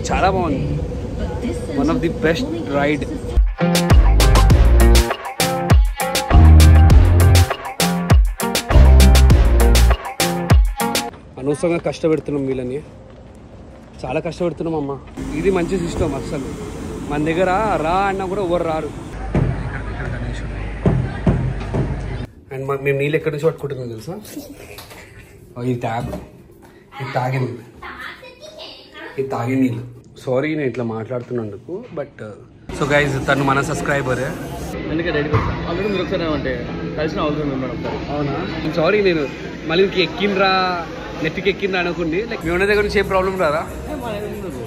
చాలా బాగుంది. One of the best ride. అనవసరంగా కష్టపెడుతున్నాం వీళ్ళని, చాలా కష్టపెడుతున్నాం అమ్మ. ఇది మంచి సిస్టమ్. అసలు మన దగ్గర రా అన్నా కూడా ఎవరు రారు. అండ్ మేము నీళ్ళు ఎక్కడి నుంచి పట్టుకుంటున్నాం తెలుసా? ఇది ట్యాబ్, ఇది తాగే నీళ్ళు. సారీ నేను ఇట్లా మాట్లాడుతున్నందుకు. బట్ సో గైజ్ తను మన సబ్స్క్రైబరే. అందుకే డైరెక్ట్ ఆల్రెడీ మీరు ఒకసారి అంటే కలిసిన అవసరం మేము ఒకసారి. అవునా? సారీ నేను మళ్ళీ ఇంక ఎక్కిండ్రా నెట్కి ఎక్కిండ్రా అనుకోండి. లైక్ మీ ఉన్న దగ్గర నుంచి ఏం ప్రాబ్లం రాదా?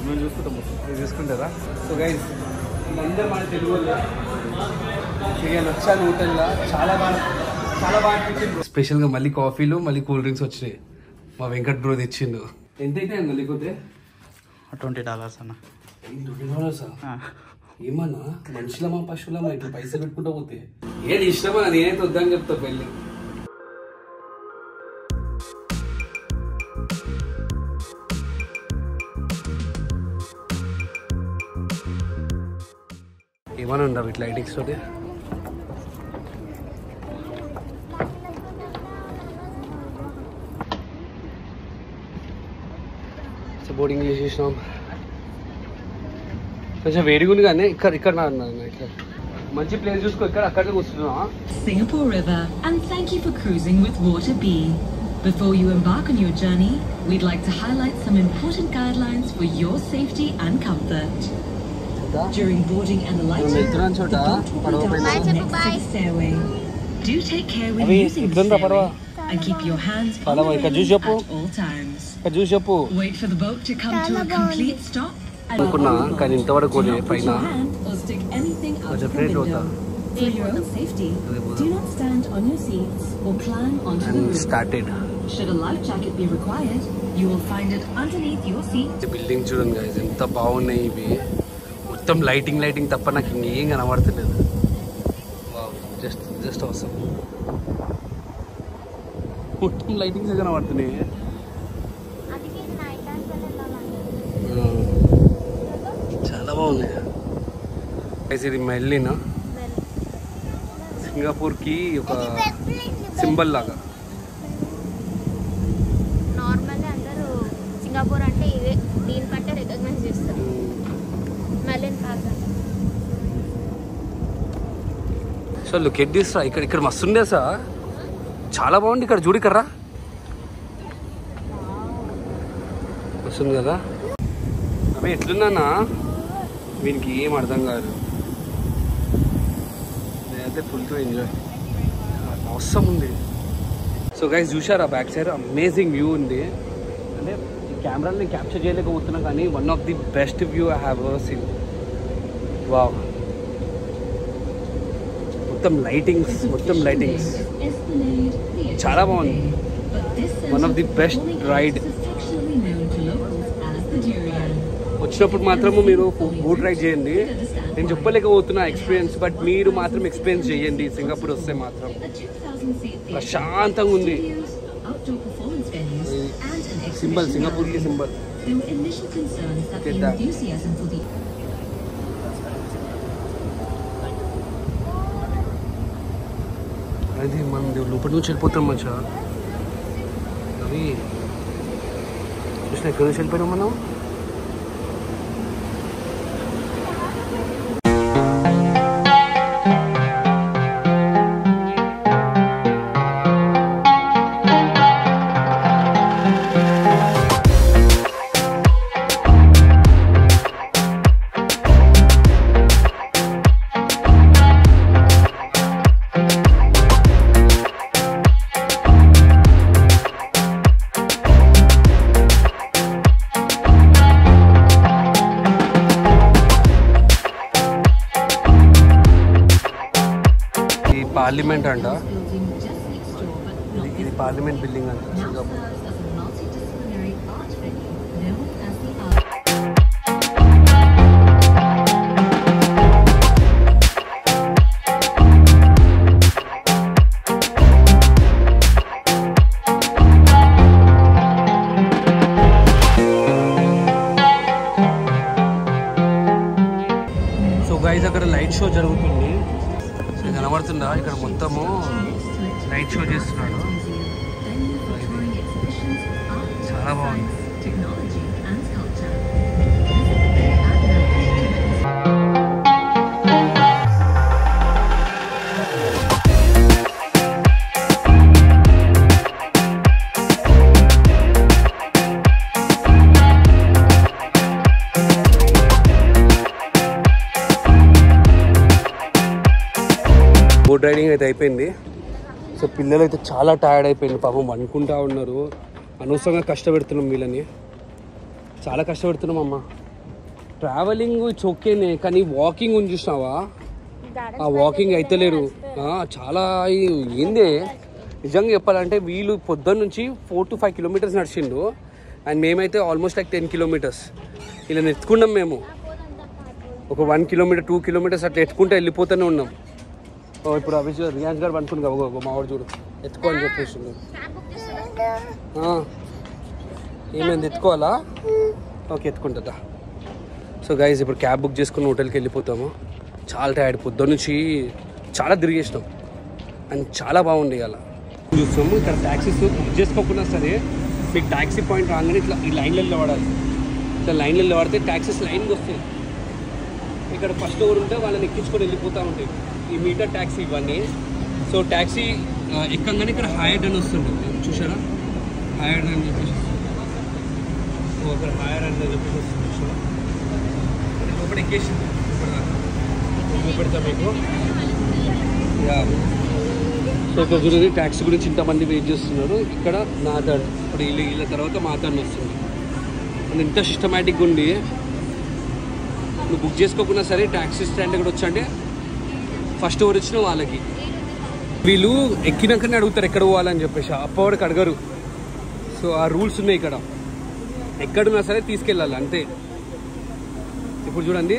మేము చూసుకుంటాం, మీరు చూసుకుంటారా? సో గైజ్ అందరూ మన తెలుగు వచ్చాను హోటల్లో. చాలా బాగా అనిపించింది. స్పెషల్గా మళ్ళీ కాఫీలు మళ్ళీ కూల్ డ్రింక్స్ వచ్చినాయి. మా వెంకట్ బ్రో తెచ్చిండు. ఎంత అయితే అన్న లేకపోతే $20 అన్న. $20 ఏమన్నా మనుషులమా పశువులమా ఇట్లా పైసలు పెట్టుకుంటా పోతే? ఏది ఇష్టమా? నేనైతే వద్దని చెప్తా పెళ్ళి. ఏమన్నా ఉండవు ఇట్లా లైటింగ్స్ తోటి. బోర్డింగ్ చేసేసినాం. కొంచెం వేడిగా ఉంది కానీ ఇక్కడ ఇక్కడ మంచి ప్లేస్ చూసుకో. ఇక్కడ అక్కడికి కూర్చున్నావా? Singapore River, and thank you for cruising with Water B. Before you embark on your journey, we'd like to highlight some important guidelines for your safety and comfort. During boarding and alighting, the boat will be docked next to the stairway. Do take care when using the stairway and keep your hands on the railing at all times. Wait for the boat to come to a complete stop. అనుకున్నా కానీ ఇంతవరకు పైన Or stick anything out of the window. For your own safety, do not stand on your seats or climb onto the roof. started. Should a life jacket be required, you will find it underneath your seat. Building చూడండి guys ఎంత బాగున్నాయి ఇవి. మొత్తం lighting తప్ప నాకు ఇంకేం కనబడతలేదు. Just అవసరం మొత్తం లైటింగ్స్ కనబడుతున్నాయి. చాలా బాగున్నాయి. ఇది మెల్లినా సింగపూర్కి ఒక సింబల్ లాగా. నార్మల్గా అందరూ సింగపూర్ అంటే ఇదే, దీని బట్టే రికగ్నైజ్ చేస్తారు. మెలిన్ park so look at this. ఇక్కడ మస్తు ఉండే సార్, చాలా బాగుంది. ఇక్కడ చూడు, ఇక్కడ రా, వస్తుంది కదా. అవి ఎట్లున్నానా వీనికి ఏం అర్థం కాదు. నేనైతే ఫుల్ టు ఎంజాయ్. అవసరం ఉంది. సో గైస్ చూసారా బ్యాక్ సైడ్ అమేజింగ్ వ్యూ ఉంది. అంటే ఈ కెమెరాని నేను క్యాప్చర్ చేయలేకపోతున్నా కానీ one of the best view I have ever seen. Wow, మొత్తం లైటింగ్స్ చాలా బాగుంది. One of the best ride. వచ్చినప్పుడు మాత్రము మీరు బోట్ రైడ్ చేయండి. నేను చెప్పలేకపోతున్నా ఎక్స్పీరియన్స్, బట్ మీరు మాత్రం ఎక్స్పీరియన్స్ చేయండి. సింగపూర్ వస్తే మాత్రం ప్రశాంతంగా ఉంది. సింబల్, సింగపూర్కి సింబల్. అది మనం లోపల నుంచి వెళ్ళిపోతాం మంచిగా. అవి చూసిన ఎక్కడి నుంచి వెళ్ళిపోయినాం మనం. పార్లమెంట్ అంట, ఇది పార్లమెంట్ బిల్డింగ్ అంట సింగపూర్. గైస్ అక్కడ లైట్ షో జరుగుతుంది. సో కనబడుతుందా ఇక్కడ మొత్తము లైట్ షో చేస్తున్నాడు. చాలా బాగుంది. బోట్ రైడింగ్ అయితే అయిపోయింది. సో పిల్లలు అయితే చాలా టైర్డ్ అయిపోయింది పాపం, అనుకుంటా ఉన్నారు. అనవసరంగా కష్టపెడుతున్నాం వీళ్ళని, చాలా కష్టపెడుతున్నాం అమ్మ. ట్రావెలింగ్ చొక్కేనే కానీ వాకింగ్ ఉంది చూసినావా, ఆ వాకింగ్ అయితే లేరు. చాలా ఏందే నిజంగా చెప్పాలంటే వీళ్ళు పొద్దున్న నుంచి 4 to 5 kilometers నడిచిండు అండ్ మేమైతే ఆల్మోస్ట్ లైక్ 10 kilometers ఇలా ఎత్తుకున్నాం. మేము ఒక 1 kilometer 2 kilometers అట్లా ఎత్తుకుంటే వెళ్ళిపోతూనే ఉన్నాం. ఇప్పుడు అభిష్ రియాన్స్ గారు అనుకుని మావాడు చూడు ఎత్తుకో అని చెప్పేసి. ఏమైంది ఎత్తుకోవాలా? ఓకే ఎత్తుకుంటుందా. సో గైస్ ఇప్పుడు క్యాబ్ బుక్ చేసుకుని హోటల్కి వెళ్ళిపోతాము. చాలా టైర్డ్, పొద్దున్న నుంచి చాలా తిరిగేసినాం అండ్ చాలా బాగుంది. అలా చూస్తాము ఇక్కడ ట్యాక్సీస్ బుక్ చేసుకోకుండా సరే మీకు ట్యాక్సీ పాయింట్ రాగానే ఇట్లా ఈ లైన్లలో వాడాలి. ఇట్లా లైన్లలో వాడితే ట్యాక్సీస్ లైన్కి వస్తాయి. ఇక్కడ ఫస్ట్ ఎవరు ఉంటే వాళ్ళని ఎక్కించుకొని వెళ్ళిపోతూ ఉంటాయి ఈ మీటర్ ట్యాక్సీ ఇవన్నీ. సో ట్యాక్సీ ఎక్కగానే ఇక్కడ హైయర్ అని వస్తుంటుంది చూసారా, హైయర్ అని చెప్పేసి ఇక్కడ హైయర్ అని చెప్పేసి వస్తుంది చూసారా. లోపల ఎక్కేసింది చూపెడతా మీకు. సో ఇక్కడ చూడండి ట్యాక్సీ గురించి ఇంతమంది వెయిట్ చేస్తున్నారు. ఇక్కడ నా థర్డ్ ఇప్పుడు వీళ్ళ తర్వాత మా థర్డ్ వస్తుంది. అండ్ ఇంత సిస్టమేటిక్గా ఉండి నువ్వు బుక్ చేసుకోకుండా సరే ట్యాక్సీ స్టాండ్ కూడా వచ్చండి ఫస్ట్ ఎవరు వచ్చినా వాళ్ళకి. వీళ్ళు ఎక్కినాకనే అడుగుతారు ఎక్కడ పోవాలని చెప్పేసి, అప్పటికి అడగరు. సో ఆ రూల్స్ ఉన్నాయి ఇక్కడ, ఎక్కడున్నా సరే తీసుకెళ్ళాలి అంతే. ఇప్పుడు చూడండి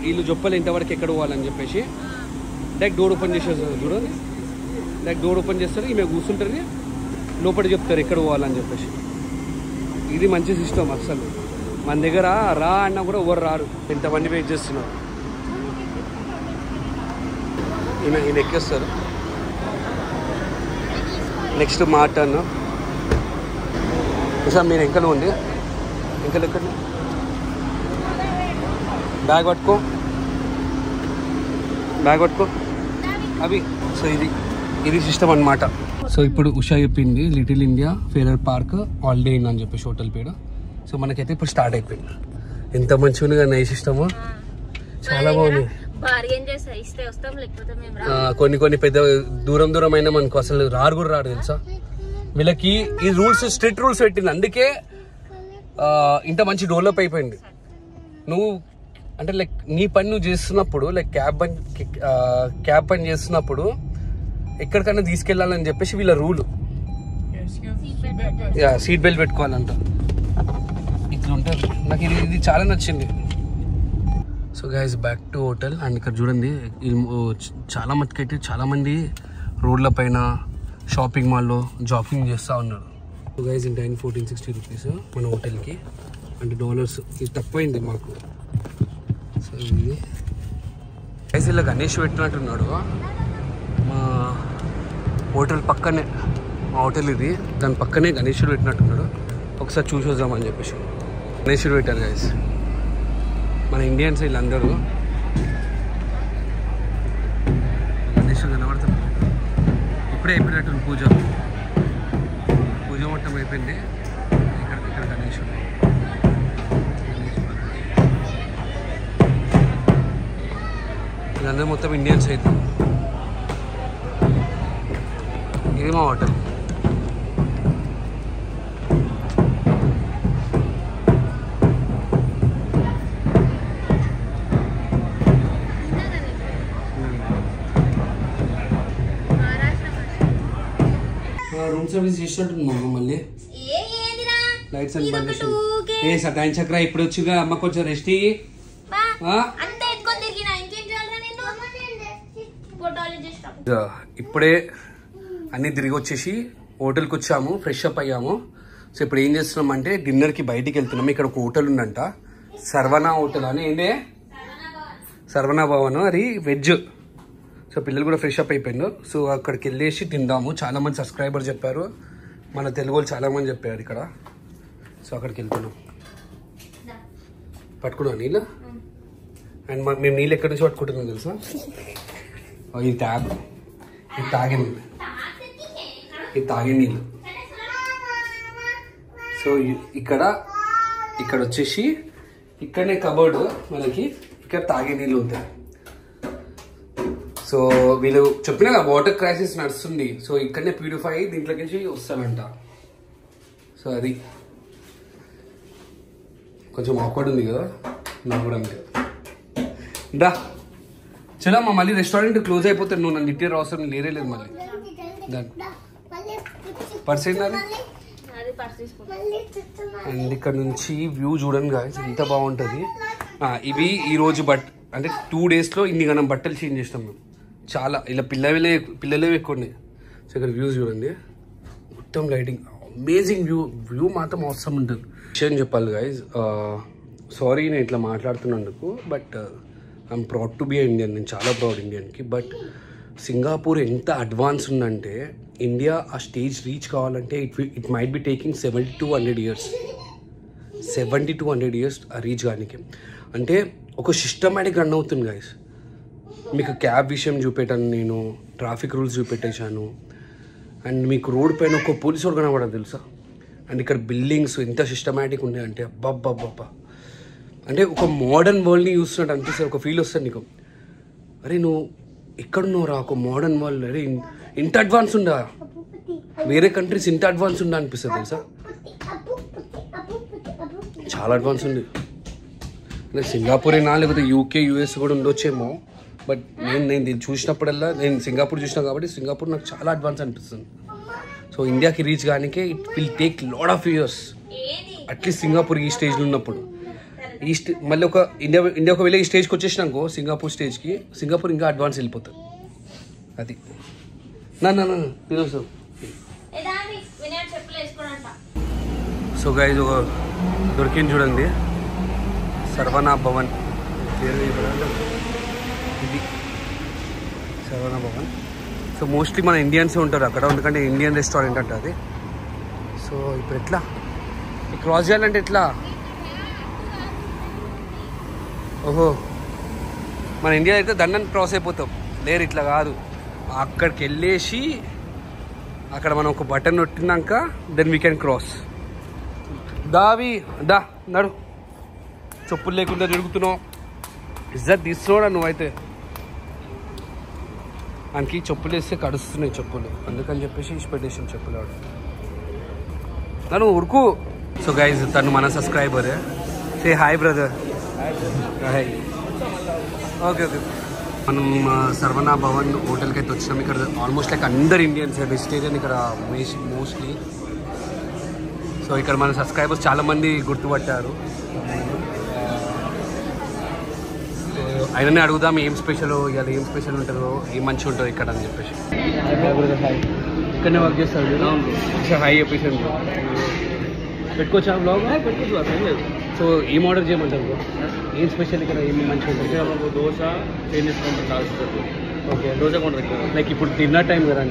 వీళ్ళు చెప్పాలి ఇంతవరకు ఎక్కడ పోవాలని చెప్పేసి. డైరెక్ట్ డోర్ ఓపెన్ చేసేస్తారు చూడండి, డైరెక్ట్ డోర్ ఓపెన్ చేస్తారు, ఈమె కూర్చుంటుంది లోపల చెప్తారు ఎక్కడ పోవాలని చెప్పేసి. ఇది మంచి సిస్టమ్. అసలు మన దగ్గర రా అన్నా కూడా ఎవరు రారు, ఎంతమంది వెయిట్ చేస్తున్నారు. ఈయన ఎక్కేస్తారు. నెక్స్ట్ మా టర్న్. సార్ మీరు ఎంకలో ఉంది, ఎంకలు ఎక్కడ బ్యాగ్ పట్టుకో, బ్యాగ్ పట్టుకో అవి. సో ఇది సిస్టమ్ అనమాట. సో ఇప్పుడు ఉషా చెప్పింది little India farer park all day in అని చెప్పేసి హోటల్ పేరు. సో మనకైతే ఇప్పుడు స్టార్ట్ అయిపోయింది. ఎంత మంచిగా ఉంది కదా ఈ సిస్టమ్, చాలా బాగుంది. కొన్ని పెద్ద దూరం అయినా మనకు అసలు రారు కూడా రాడు తెలుసా. వీళ్ళకి ఈ రూల్స్ స్ట్రిక్ట్ రూల్స్ పెట్టింది, అందుకే ఇంత మంచి డెవలప్ అయిపోయింది. నువ్వు అంటే లైక్ నీ పని నువ్వు చేస్తున్నప్పుడు, లైక్ క్యాబ్ పని చేస్తున్నప్పుడు ఎక్కడికైనా తీసుకెళ్ళాలని చెప్పేసి వీళ్ళ రూల్. Seat belt పెట్టుకోవాలంట. ఇట్లా ఉంటుంది. నాకు ఇది చాలా నచ్చింది. So guys back to hotel. And ఇక్కడ చూడండి చాలా మటుకైతే చాలామంది రోడ్ల పైన షాపింగ్ మాల్లో జాగింగ్ చేస్తూ ఉన్నారు. సో గైస్ ఇన్ 1460 రూపీస్ మన హోటల్కి, అంటే $. ఇది తక్కువైంది మాకు. సో ఇది గైస్ ఇలా గణేష్ పెట్టినట్టున్నాడు మా హోటల్ పక్కనే. మా హోటల్ ఇది, దాని పక్కనే గణేశుడు పెట్టినట్టున్నాడు. ఒకసారి చూసి వద్దామని చెప్పేసి గణేశుడు పెట్టారు గైస్. మన ఇండియన్స్ వీళ్ళందరూ గణేశుడు కనబడుతుంది. ఇప్పుడే అయిపోయినట్టుంది పూజ మొత్తం అయిపోయింది. ఇక్కడ గణేశుడు వీళ్ళందరూ మొత్తం ఇండియన్స్ అయితే. ఇది మా హోటల్. రూమ్ సర్వీస్ చేసినట్టుంది మా మళ్ళీ లైట్స్ అని బంద్ చేసి. ఏ సతాయిన్ చక్ర ఇప్పుడు వచ్చిగా అమ్మ కొంచెం రెస్ట్. ఇప్పుడే అన్నీ తిరిగి వచ్చేసి హోటల్కి వచ్చాము, ఫ్రెష్ అప్ అయ్యాము. సో ఇప్పుడు ఏం చేస్తున్నాం అంటే డిన్నర్కి బయటికి వెళ్తున్నాము. ఇక్కడ ఒక హోటల్ ఉందంట, సర్వనా హోటల్ అని. ఏంటి సర్వనా భవన్, అది వెజ్. సో పిల్లలు కూడా ఫ్రెష్ అప్ అయిపోయిండు. సో అక్కడికి వెళ్ళేసి తిందాము. చాలా మంది సబ్స్క్రైబర్ చెప్పారు, మన తెలుగు వాళ్ళు చాలా మంది చెప్పారు ఇక్కడ. సో అక్కడికి వెళ్తున్నాం. పట్టుకున్నాం నీళ్ళు. అండ్ మేము నీళ్ళు ఎక్కడి నుంచి పట్టుకుంటున్నాం తెలుసా? ఈ ట్యాబ్, ఇది తాగే నీళ్ళు. సో ఇక్కడ వచ్చేసి ఇక్కడనే కబోర్డ్ మనకి, ఇక్కడ తాగే నీళ్ళు ఉంటాయి. సో వీళ్ళు చెప్పిన వాటర్ క్రైసిస్ నడుస్తుంది. సో ఇక్కడనే ప్యూరిఫై అయ్యి దీంట్లోకి వస్తానంట. సో అది కొంచెం ఆక్వర్డ్ ఉంది కదా నవ్వడానికి. దా చలమ్మా, మళ్ళీ రెస్టారెంట్ క్లోజ్ అయిపోతుంది. నువ్వు నన్ను ఇట్టే అవసరం లేరేలేదు మళ్ళీ. పర్సెంట్ అండ్ ఇక్కడ నుంచి వ్యూ చూడండి గాయ్స్, ఎంత బాగుంటుంది. ఇవి ఈరోజు అంటే 2 daysలో ఇన్ని గణం బట్టలు చేంజ్ చేస్తాం మేము. చాలా ఇలా పిల్లలే ఎక్కువ ఉన్నాయి. సో ఇక్కడ వ్యూస్ చూడండి, మొత్తం లైటింగ్, అమేజింగ్ వ్యూ మాత్రం అవసరం ఉంటుంది. విషయం చెప్పాలి గాయ్స్, సారీ నేను ఇట్లా మాట్లాడుతున్నందుకు, but I'm proud to be Indian. నేను చాలా ప్రౌడ్ ఇండియన్కి. బట్ సింగపూర్ ఎంత అడ్వాన్స్ ఉందంటే, ఇండియా ఆ స్టేజ్ రీచ్ కావాలంటే it might be taking 70 to 100 years. 70 to 100 years reach కానికి. అంటే ఒక సిస్టమేటిక్ రన్ అవుతుంది గైస్. మీకు క్యాబ్ విషయం చూపెట్టాను, నేను ట్రాఫిక్ రూల్స్ చూపెట్టేశాను. అండ్ మీకు రోడ్ పైన ఒక పోలీసు వాడు కనబడదు తెలుసా. అండ్ ఇక్కడ బిల్డింగ్స్ ఎంత సిస్టమేటిక్ ఉన్నాయంటే అబ్బబ్బబ్బబ్బా. అంటే ఒక మోడర్న్ వరల్డ్ని చూస్తున్నట్టు అనిపిస్తుంది. ఒక ఫీల్ వస్తుంది నీకు, అరే నువ్వు ఎక్కడున్నావు రా, ఒక మోడర్న్ వరల్డ్. అరే ఇంత అడ్వాన్స్ ఉందా, వేరే కంట్రీస్ ఇంత అడ్వాన్స్ ఉందా అనిపిస్తుంది తెలుసా. చాలా అడ్వాన్స్ ఉంది. అంటే సింగపూరేనా లేకపోతే UK US కూడా ఉండొచ్చేమో. బట్ నేను దీన్ని చూసినప్పుడల్లా, నేను సింగపూర్ చూసినా కాబట్టి సింగపూర్ నాకు చాలా అడ్వాన్స్ అనిపిస్తుంది. సో ఇండియాకి రీచ్ కానికే it will take lot of years. At least Singapore ఈ స్టేజ్లో ఉన్నప్పుడు, మళ్ళీ ఒక ఇండియా ఒకవేళ ఈ స్టేజ్కి వచ్చేసినాకో, సింగపూర్ స్టేజ్కి, సింగపూర్ ఇంకా అడ్వాన్స్ వెళ్ళిపోతుంది. అది తినొచ్చు. సో గైజ్ ఒక దొరికింది చూడండి, సర్వనా భవన్. ఇది సర్వనా భవన్. సో మోస్ట్లీ మన ఇండియన్సే ఉంటారు అక్కడ, ఎందుకంటే ఇండియన్ రెస్టారెంట్ అంట అది. సో ఇప్పుడు ఎట్లా క్రాస్ చేయాలంటే ఎట్లా? ఓహో, మన ఇండియా అయితే దండని క్రాస్ అయిపోతాం. లేరు, ఇట్లా కాదు. అక్కడికి వెళ్ళేసి అక్కడ మనం ఒక బటన్ నొట్టినాక దెన్ వీ కెన్ క్రాస్. దా నడు. చెప్పులు లేకుండా తిరుగుతున్నావు, ఇజ్జత్ తీసుకోడా నువ్వైతే. మనకి చెప్పులు వేస్తే కడుస్తున్నాయి చెప్పులు, అందుకని చెప్పేసి పెట్టేసాం చెప్పులు ఆడు. తను ఉరుకు. సో గైజ్, తను మన సబ్స్క్రైబరే. Say hi brother. Hi. Okay. మనం సర్వనా భవన్ హోటల్కి అయితే వచ్చినాం. ఇక్కడ ఆల్మోస్ట్ లైక్ అందరు ఇండియన్స్, వెజిటేరియన్ ఇక్కడ మోస్ట్లీ. సో ఇక్కడ మన సబ్స్క్రైబర్స్ చాలామంది గుర్తుపట్టారు. ఆయననే అడుగుదాం ఏం స్పెషల్, ఇవాళ ఏం స్పెషల్ ఉంటుందో, ఏం మంచిగా ఉంటుందో ఇక్కడ అని చెప్పేసి. ఇక్కడనే వర్క్ చేస్తారు. హై చెప్పేసి పెట్టుకోవచ్చా బ్లాగ్? పెట్టుకోవచ్చు, అసలు లేదు. సో ఏం ఆర్డర్ చేయమంటారు? ఏం స్పెషల్ ఇక్కడ, ఏమి మంచిగా ఉంటుంది? మాకు దోశ చైనీస్ కౌంటర్ కాల్చుతుంది. ఓకే, దోశ కౌంటర్ లైక్ ఇప్పుడు డిన్నర్ టైం కదా.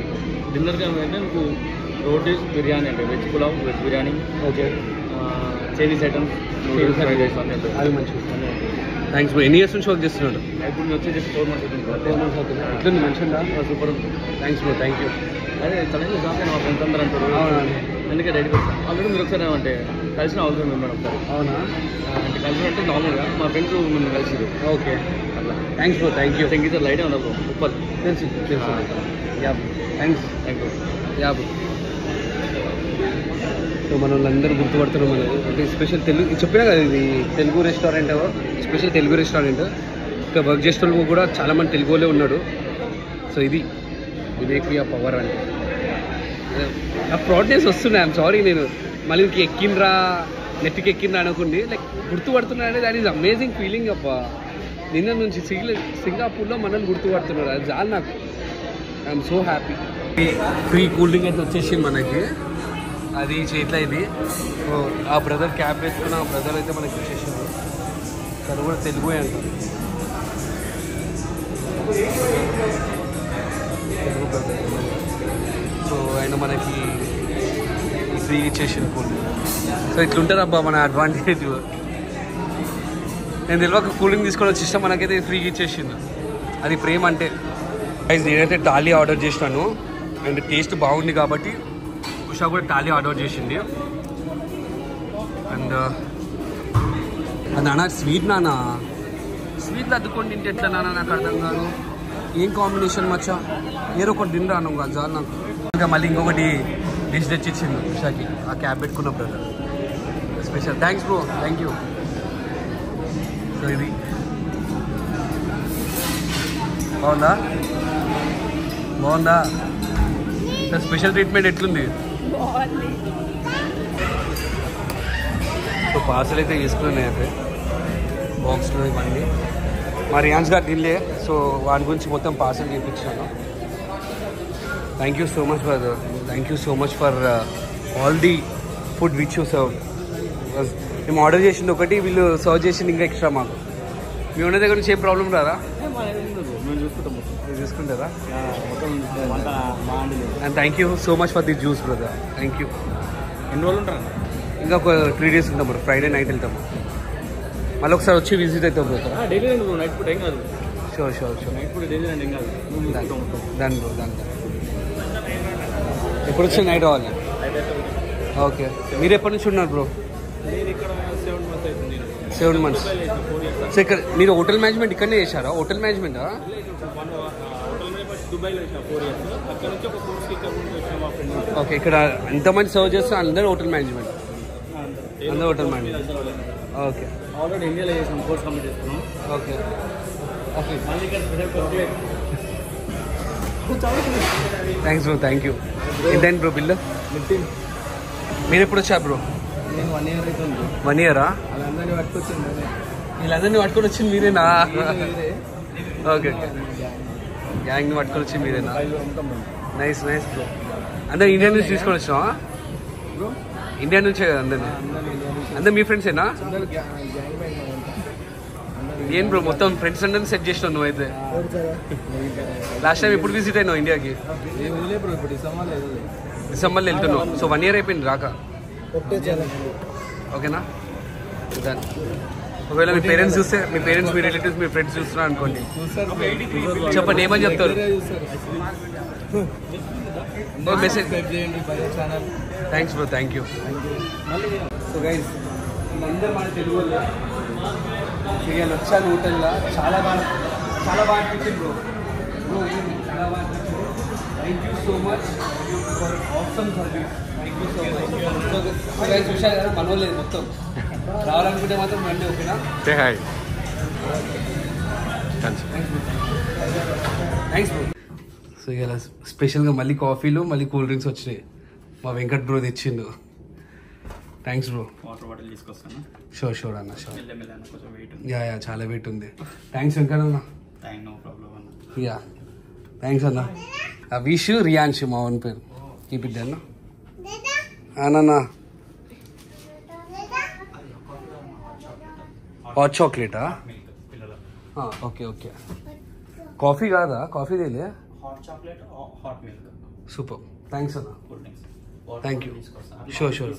డిన్నర్ టైం అంటే మీకు రోటీస్ బిర్యానీ అంటే veg pulao, veg biryani, okay, Chinese items, అవి మంచిగా. Thanks bro. ఎన్ని ఇయర్స్ నుంచి వర్క్ చేస్తున్నాడు? ఇప్పుడు నేను వచ్చేసి 4 months అవుతుంది. 4 months అవుతుంది. ఎట్లుంది, మంచిగా? సూపర్ ఉంది. Thanks bro, thank you. అదే చదివి షాప్ మా ఫ్రెండ్స్ అందరూ అంటారు. అవునండి, అందుకే రెడీకి వస్తాను. ఆల్రెడీ మీరు ఒకసారి ఏమంటే కలిసిన అవసరం మిమ్మల్ని ఒకసారి. అవునా? అంటే కలిసి అంటే నార్మల్గా మా ఫ్రెండ్స్ మిమ్మల్ని కలిసిరు. ఓకే, అట్లా. Thanks bro, thank you. Thank you sir. Light ఉన్నా బ్రో, సూపర్. తెలుసు. Yeah, thanks. Thank you. Yeah bro. So మన వాళ్ళందరూ గుర్తుపడుతున్నాం. మనం అంటే స్పెషల్ తెలుగు చెప్పినా కదా, ఇది Telugu restaurant, special Telugu restaurant. ఇక్కడ వర్క్ చేసే వాళ్ళు కూడా చాలామంది తెలుగు వాళ్ళే ఉన్నాడు. సో ఇదే పవర్ అంటే ఆ ప్రాడక్ట్స్ వస్తున్నాయి. ఐఎమ్ సారీ, నేను మళ్ళీ నెట్కి ఎక్కిండ్రా అనుకోండి, లైక్ గుర్తుపడుతున్నా అంటే దాట్ ఈజ్ అమేజింగ్ ఫీలింగ్ అప్ప. నిన్న నుంచి సింగపూర్లో మనల్ని గుర్తుపడుతున్నారు, అది చాలు నాకు. I'm so happy. Free cool drink అయితే వచ్చేసి మనకి, అది చేతిలో ఇది. ఆ బ్రదర్ క్యాబ్ వేసుకున్న ఆ బ్రదర్ అయితే మనకి వచ్చేసారు. తను కూడా తెలుగు అంటారు. సో ఆయన మనకి ఫ్రీ ఇచ్చేసిన కూల్. సో ఇట్లుంటారు అబ్బా మన అడ్వాంటేజ్. నేను తెలియక కూలింగ్ తీసుకొని వచ్చి ఇష్టం, మనకైతే ఫ్రీగా ఇచ్చేసింది. అది ప్రేమ అంటే. నేనైతే టాలీ ఆర్డర్ చేసినాను అండ్ టేస్ట్ బాగుంది కాబట్టి ఉషా కూడా టాలీ ఆర్డర్ చేసింది. అండ్ నాన్న స్వీట్ నాన్న, స్వీట్లు అద్దుకొని తింటే ఎట్లా నాన్న నాకు అర్థం కాదు. ఏం కాంబినేషన్ మచ్చా, ఏదో ఒకటి తినరాను కాదు చాలు నాకు. ఇంకా మళ్ళీ ఇంకొకటి డిష్ తెచ్చిచ్చింది ఉషాకి, ఆ క్యాబ్ పెట్టుకున్న brother special. Thanks bro, thank you. So ఇది బాగుందా, బాగుందా? స్పెషల్ ట్రీట్మెంట్ ఎట్లుంది? సో పార్సల్ అయితే తీసుకున్నాయి అయితే బాక్స్లో ఇవన్నీ. మా రియాన్స్ గారు తినలే, సో వాడి గురించి మొత్తం పార్సల్ చేయించాను. Thank you so much brother, thank you so much for all the food which you serve. మేము ఆర్డర్ చేసింది ఒకటి, వీళ్ళు సర్వ్ చేసింది ఇంకా ఎక్స్ట్రా. మాకు మీ ఉన్న దగ్గర నుంచి ఏం ప్రాబ్లం రాదా? మేము చూసుకుంటాం, మీరు చూసుకుంటారా? బాగుంది. And thank you so much for the juice brother, thank you. ఎన్ని రోజులు ఉంటారు? ఇంకా ఒక 3 days ఉంటాం బ్రో, ఫ్రైడే నైట్ వెళ్తాము. మళ్ళీ ఒకసారి వచ్చి విజిట్ అవుతాం బ్రదర్. డైలీ రండి, నైట్ పూట ఏం కాదు. షూర్ షూర్ షూర్, నైట్ పూట డైలీ రండి, ఏం కాదు. దాని బ్రో దాని ఎప్పుడు వచ్చి నైట్ రావాలి? ఓకే. మీరు ఎప్పటి నుంచి ఉన్నారు బ్రో? నేను ఇక్కడ 7 months అవుతుంది. 7 months. సో ఇక్కడ మీరు హోటల్ మేనేజ్మెంట్ ఇక్కడనే చేశారా? హోటల్ మేనేజ్మెంటా? దుబాయ్లో వచ్చిన 4 years. అక్కడ నుంచి ఒక కోర్స్కి ఇక్కడ నుంచి వచ్చిన మా ఫ్రెండ్. ఓకే. ఇక్కడ ఎంతమంది సర్వ్ చేస్తారు? అందరూ హోటల్ మేనేజ్మెంట్, అందరూ హోటల్ మేనేజ్మెంట్. ఓకే. ఆల్రెడీ ఇండియాలో చేసాం, కోర్స్ కంప్లీట్ చేసుకున్నాం. Okay okay. మళ్ళీ ఇక్కడ special thanks bro, thank you. ఏంటండి బ్రో బిల్లు? మీరు ఎప్పుడు వచ్చారు బ్రో? నేను 1 year అవుతుంది. 1 year-ఆ? వాళ్ళందరినీ పట్టుకొచ్చింది, వీళ్ళందరినీ పట్టుకొని వచ్చింది మీరేనా? ఓకే. గ్యాంగ్ని పట్టుకొని వచ్చింది మీరేనా? Nice nice bro. అందరూ ఇండియా నుంచి తీసుకొని వచ్చినావా? ఇండియా నుంచే కదా అందరినీ? అందరు మీ ఫ్రెండ్సేనా? ఏం బ్రో మొత్తం ఫ్రెండ్స్ అందరినీ సెట్ చేసినావు నువ్వైతే. లాస్ట్ టైం ఎప్పుడు విజిట్ అయినావు ఇండియాకి? డిసెంబర్లో వెళ్తున్నావు. సో 1 year అయిపోయింది రాక. ఓకేనా? ఒకవేళ మీ పేరెంట్స్ చూస్తే, మీ పేరెంట్స్, మీ రిలేటివ్స్, మీ ఫ్రెండ్స్ చూస్తున్నారు అనుకోండి, చెప్పండి ఏమని చెప్తారు? Message. Thanks bro, thank you. So guys, అందరూ మన తెలుగు వాళ్ళు చేయాలి. వచ్చాను హోటల్లో, చాలా బాగా అనిపించింది బ్రో. చాలా బాగా అనిపించింది. Thank you so much for awesome service. Thank you so much. So guys చూశారు కదా, మనోలేదు మొత్తం. రావాలనుకుంటే మాత్రం రండి, ఓకేనా? Thanks bro. సో ఇలా స్పెషల్గా మళ్ళీ కాఫీలు, మళ్ళీ కూల్ డ్రింక్స్ వచ్చినాయి. మా వెంకట్ బ్రో తెచ్చిండు. Thanks bro. వాటర్ బాటిల్ తీసుకొస్తాను. షూర్ షూర్ అన్న, షూర్. కొంచెం వెయిట్. యా చాలా వెయిట్ ఉంది. థ్యాంక్స్ వెంకట్ అన్న. నో ప్రాబ్లం అన్న. యా థ్యాంక్స్ అన్న. విష్ రియాన్ష్ మా ఓన్ పేరు. కీప్ ఇట్ అన్న. అన్న హాట్ చాక్లెటా? Okay okay. కాఫీ కాదా? కాఫీ తేలే. Hot chocolate, hot milk. Super, thanks అన్న. Cool drinks. Thank you. Sure sure.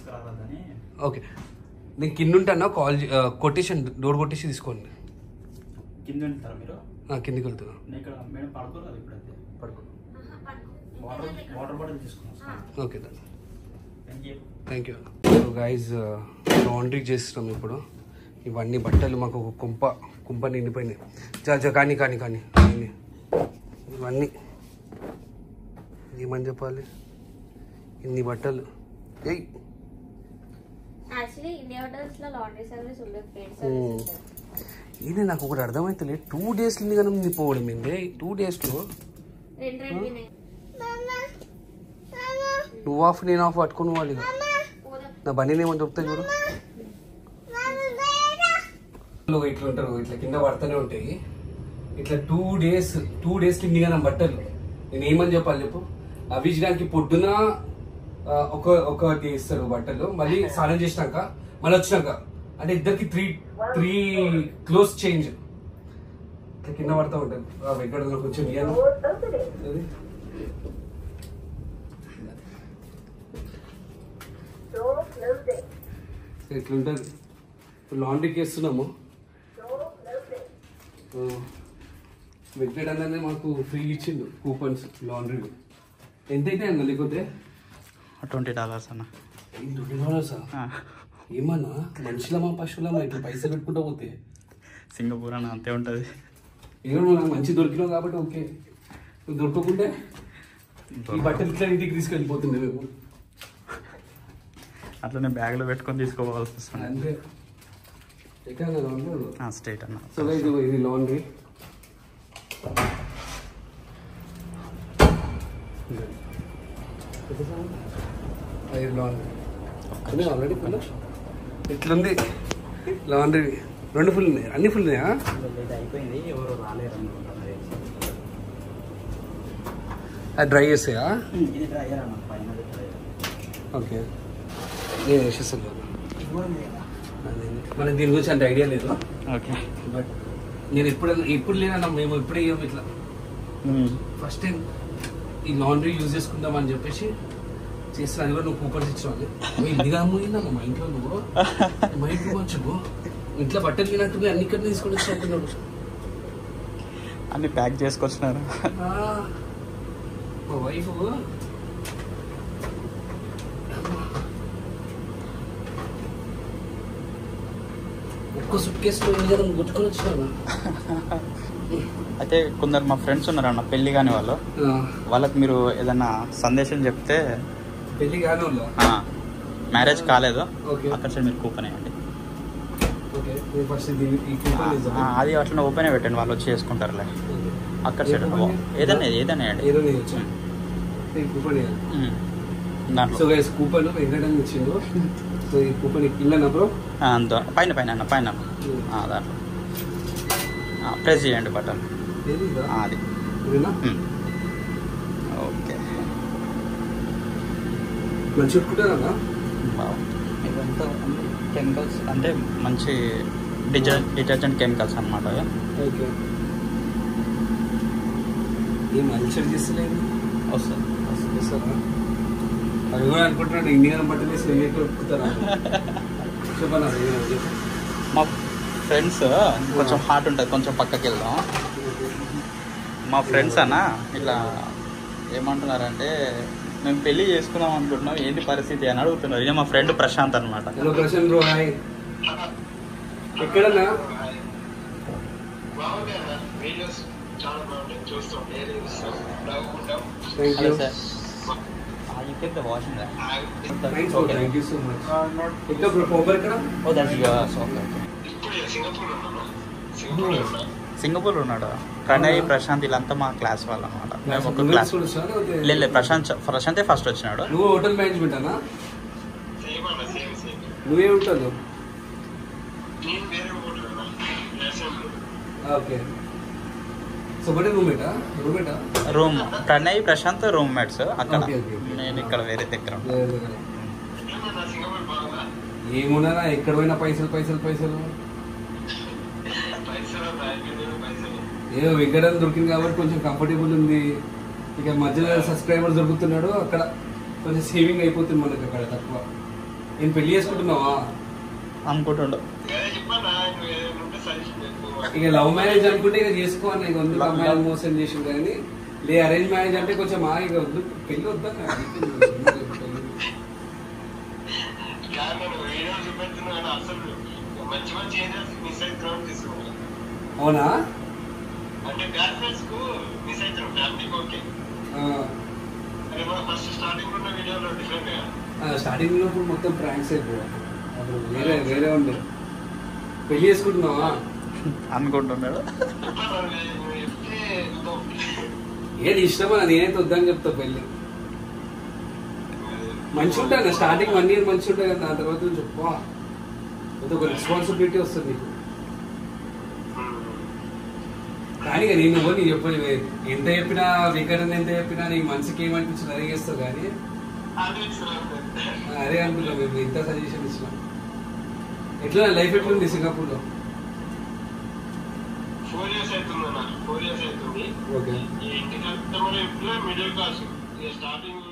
Okay. నేను కింద ఉంటాను, కాల్ కొటేషన్ డోర్ కొట్టేసి తీసుకోండి. కింద ఉంటారా మీరు? కిందికి వెళ్తున్నా. ఇక్కడ మేడం పడుకోలేదు, ఇప్పుడైతే పడుకో. వాటర్ బాటిల్ తీసుకున్నాం. ఓకే దా, thank you. Thank you. So guys, laundry చేస్తున్నాం ఇప్పుడు. ఇవన్నీ బట్టలు మాకు ఒక కుంప నిండిపోయినాయి. కానీ ఇవన్నీ ఏమని చెప్పాలి, ఇన్ని బట్టలు. ఇది నాకు ఒకటి అర్థమైతలే. 2 days కానీ నిండిపోవడం ఏంది? 2 daysలో నువ్వు ఆఫ్ నేను ఆఫ్ పట్టుకుని వాళ్ళు. నా బండి ఏమని చెప్తాయి చూడు. ఇట్లా ఉంటారు, ఇట్లా కింద పడుతూనే ఉంటాయి. ఇట్లా 2 days కిందిగా బట్టలు. నేను ఏమని చెప్పాలి చెప్పు. అవిష్ గారికి పొద్దున ఒకటి ఇస్తారు బట్టలు, మళ్ళీ స్నానం చేసినాక మళ్ళీ వచ్చినాక, అంటే ఇద్దరికి 3 clothes చేంజ్. కింద పడతా ఉంటాను వెంకటలో కొంచెం ఎట్లుంటుంది లాండ్రీకి వేస్తున్నాము వెంకట అన్ననే మాకు ఫ్రీ ఇచ్చిండు కూపన్స్ లాండ్రీ ఎంతైతే అన్న లేకపోతే $20 అన్న. $20 ఏమన్నా మనుషులమా పశువులమా ఇట్లా పైసలు పెట్టుకుంటా పోతే సింగపూర్ అన్న అంతే ఉంటుంది. ఏమో నాకు మంచి దొరికినావు కాబట్టి ఓకే, నువ్వు దొరకకుంటే ఈ బట్టలు ఇట్లా ఇంటికి తీసుకెళ్ళిపోతుంది మేము అట్లనే బ్యాగ్లో పెట్టుకొని తీసుకోవాల్సి వస్తుంది. అంతే స్ట్రైట్ అన్న. సో ఇది లాండ్రీ లాండ్రీ ఆల్రెడీ ఫుల్ ఇట్లుంది లాండ్రీ 2 ఫుల్ ఉన్నాయి, అన్ని ఫుల్ ఉన్నాయా? అయిపోయింది, ఎవరు రాలేరు అనుకుంటున్నారు. అది డ్రై చేస్తాయా? ఇది డ్రైయర్ అన్న, పైన ఓకే నేను వేసేస్తాను. మనకి దీని గురించి అంత ఐడియా లేదు. ఓకే బట్ నేను ఇప్పుడు లేదన్నా, మేము ఇప్పుడే ఇట్లా ఫస్ట్ టైం ఈ లాండ్రీ యూజ్ చేసుకుందాం అని చెప్పేసి చేస్తాను. అది కూడా నువ్వు కూపన్స్ ఇచ్చావు. ఇదిగా పోయిందమ్మా మా ఇంట్లో, నువ్వు మా ఇంట్లో మంచి ఇంట్లో బట్టలు తినట్టు అన్ని ఇక్కడ తీసుకొని వచ్చినట్టున్నాడు. అన్ని ప్యాక్ చేసుకొచ్చినారు మా వైఫ్. ఒక్క సుట్ కేసులో గుట్టుకొని వచ్చినాను. అయితే కొందరు మా ఫ్రెండ్స్ ఉన్నారన్న పెళ్లి కాని వాళ్ళు, వాళ్ళకి మీరు ఏదన్నా సందేశం చెప్తే. పెళ్లి కాని వాళ్ళు మ్యారేజ్ కాలేదు, అక్కడ సైడ్ మీరు కూపన్ వేయండి. అది అట్లా ఓపెన్ పెట్టండి, వాళ్ళు వచ్చి చేసుకుంటారులే. అక్కడ సైడ్ ఏదన్నా ఏదైనా సో గైస్ కూపన్ వెంకటం ఇచ్చిండు. సో ఈ కూపన్ ఇల్లనా బ్రో? అంత పైన అన్న పైన దాంట్లో ప్రెస్ చేయండి బటన్. అది ఓకే మంచి పెట్టుకుంటారా? ఇదంతా కెమికల్స్ అంటే మంచి డిటర్జెంట్ కెమికల్స్ అన్నమాట. ఓకే ఏం మంచి చేస్తలేదు, వస్తుంది వస్తారా? అది కూడా అనుకుంటున్నాడు ఇండియన్ బట్టలు పెట్టుకుంటారా? చెప్పనా? మా ఫ్రెండ్స్ కొంచెం హాట్ ఉంటుంది, కొంచెం పక్కకి వెళ్దాం. మా ఫ్రెండ్స్ అన్న ఇట్లా ఏమంటున్నారంటే, మేము పెళ్లి చేసుకున్నాం అనుకుంటున్నాం, ఏంటి పరిస్థితి అని అడుగుతున్నారు. ఇక మా ఫ్రెండ్ ప్రశాంత్ అనమాట. Prashant bro hi. ఎక్కడన్నా hello sir, you kept the washing there. Thanks, okay. Thank you so much. Ekka bro, Power ekkada? Oh, that's yours. Okay. Singapore ఉన్నాడు. ప్రణయ్, ప్రశాంత్ వీళ్ళంతా మా క్లాస్ వాళ్ళు అనమాట. మేము ఒక క్లాస్. లేదు ప్రశాంతే ఫస్ట్ వచ్చినాడు. నువ్వు హోటల్ మేనేజ్మెంట్ అన్నా? నువ్వే ఉంటావు? Okay. So but room Pranay, Prashanth roommates అక్కడ. నేను ఇక్కడ వేరే దగ్గర. ఏమున్నా ఎక్కడ పోయినా పైసలు పైసలు పైసలు. ఏదో వెంకటం దొరికింది కాబట్టి కొంచెం కంఫర్టబుల్ ఉంది. ఇక మధ్యలో సబ్స్క్రైబర్ దొరుకుతున్నాడు, అక్కడ కొంచెం సేవింగ్ అయిపోతుంది మనకి. అక్కడ తక్కువ. నేను పెళ్లి చేసుకుంటున్నావా అనుకుంటుండ. ఇక లవ్ మ్యారేజ్ అనుకుంటే ఇక చేసుకోవాలి. ఇక వద్దు లవ్ మ్యారేజ్ మోసం చేసింది కానీ, లే అరేంజ్ మ్యారేజ్ అంటే కొంచెం ఇక వద్దు, పెళ్లి వద్దా? అవునా? స్టార్టింగ్ లో మొత్తం ప్రాంక్స్ అయిపోయా, వేరే వేరే ఉండే. పెళ్లి చేసుకుంటున్నావా అనుకుంటున్నాడు. ఏది ఇష్టమా? నేనైతే వద్దని చెప్తా. పెళ్లి మంచి ఉంటాను స్టార్టింగ్ 1 year మంచి ఉంటాయి కదా, దాని తర్వాత చెప్పా ఒక రెస్పాన్సిబిలిటీ వస్తుంది నీకు. కానీ నేను నీ చెప్పు, ఎంత చెప్పినా వికటన్ ఎంత చెప్పినా నీకు మనసుకి ఏమనిపించింది అదే చేస్తావు. కానీ అదే అనుకున్నాం మేము, ఇంత సజెషన్ ఇచ్చినాం. ఎట్లా లైఫ్ ఎట్లుంది సింగపూర్లో? 4 years అవుతుంది అన్న, 4 years అవుతుంది. ఓకే. ఈ ఇంటి కస్టమర్ ఇప్పుడు మిడిల్ క్లాస్ స్టార్టింగ్